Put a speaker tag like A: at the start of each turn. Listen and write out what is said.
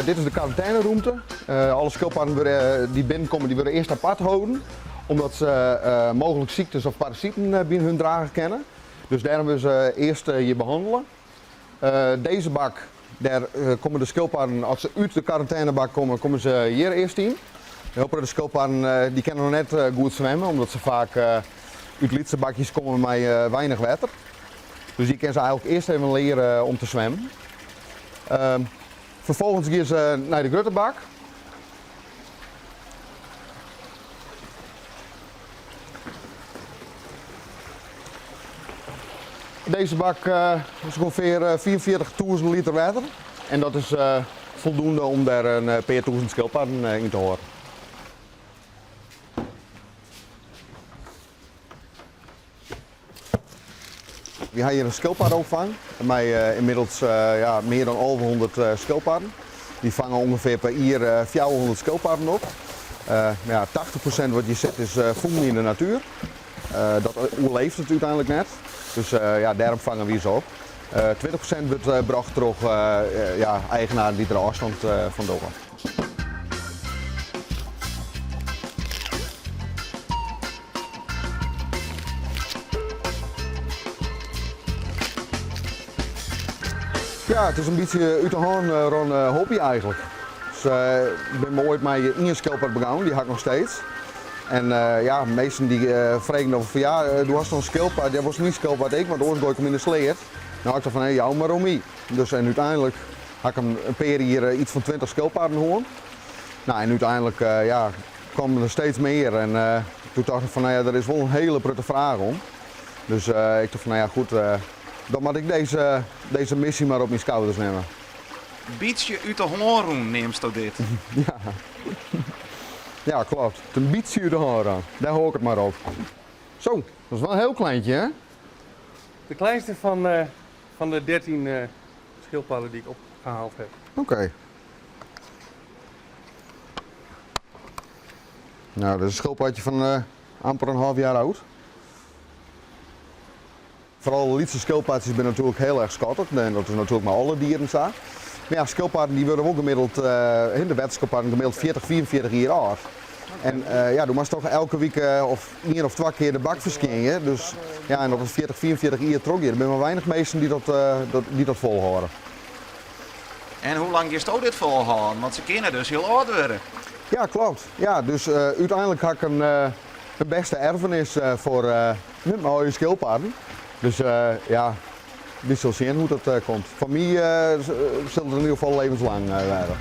A: Dit is de quarantaineruimte. Alle schildpadden die binnenkomen, die worden eerst apart houden. Omdat ze mogelijk ziektes of parasieten binnen hun dragen kennen. Dus daarom willen ze eerst hier behandelen. Deze bak, daar komen de schildpadden, als ze uit de quarantainebak komen, komen ze hier eerst in. De schildpadden die kennen nog net goed zwemmen, omdat ze vaak uit lietse bakjes komen met weinig water. Dus die kunnen ze eigenlijk eerst even leren om te zwemmen. Vervolgens gaan ze naar de grote bak. Deze bak is ongeveer 44.000 liter water. En dat is voldoende om daar een paar duizend schildpadden in te houden. We hebben hier een schildpaddenopvang met inmiddels meer dan 1100 schildpadden. Die vangen ongeveer per jaar 400 schildpadden op. 80% wat je zet is voeding in de natuur. Dat overleeft het uiteindelijk net. Dus daarom vangen we ze op. 20% wordt gebracht door eigenaren die er afstand van doen. Ja, het is een beetje uit de hand rond hobby eigenlijk. Dus, ik ben me ooit met één schildpad begonnen, die had ik nog steeds. En meesten die vragen of van doe hast een schildpad, dat was niet schildpad ik, want ooit gooi ik hem in de sleer. Nou, ik dacht van ja, maar Romy. Dus en uiteindelijk had ik hem een paar hier iets van 20 schildpadden hoorn. Nou, en uiteindelijk kwamen er steeds meer. En toen dacht ik van er is wel een hele prutte vraag om. Dus ik dacht van goed, dan moet ik deze missie maar op mijn schouders nemen.
B: Beetje uit de hoorn neemt u dit.
A: Ja. Ja, klopt. Een beetje uit de hoorn aan. Daar hoor ik het maar op. Zo, dat is wel een heel kleintje, hè?
C: De kleinste van de 13 schildpadden die ik opgehaald heb.
A: Oké. Nou, dat is een schildpadje van amper een half jaar oud. Vooral de lietse schildpadjes zijn natuurlijk heel erg schattig. En dat is natuurlijk maar alle dieren zo. Maar ja, schildpadden die worden ook gemiddeld, de wetschildpadden gemiddeld 40, 44 jaar oud. En dan moet je toch elke week of 1 of 2 keer de bak verschijnen. Dus ja, en dat is 40, 44 jaar terug. Er zijn maar weinig mensen die dat volhouden.
B: En hoe lang is dit volhouden? Want ze kunnen dus heel oud worden.
A: Ja, klopt. Ja, dus uiteindelijk had ik een beste erfenis voor met mijn oude schildpadden. Dus we zullen zien hoe dat komt. Voor mij zullen het in ieder geval levenslang werden.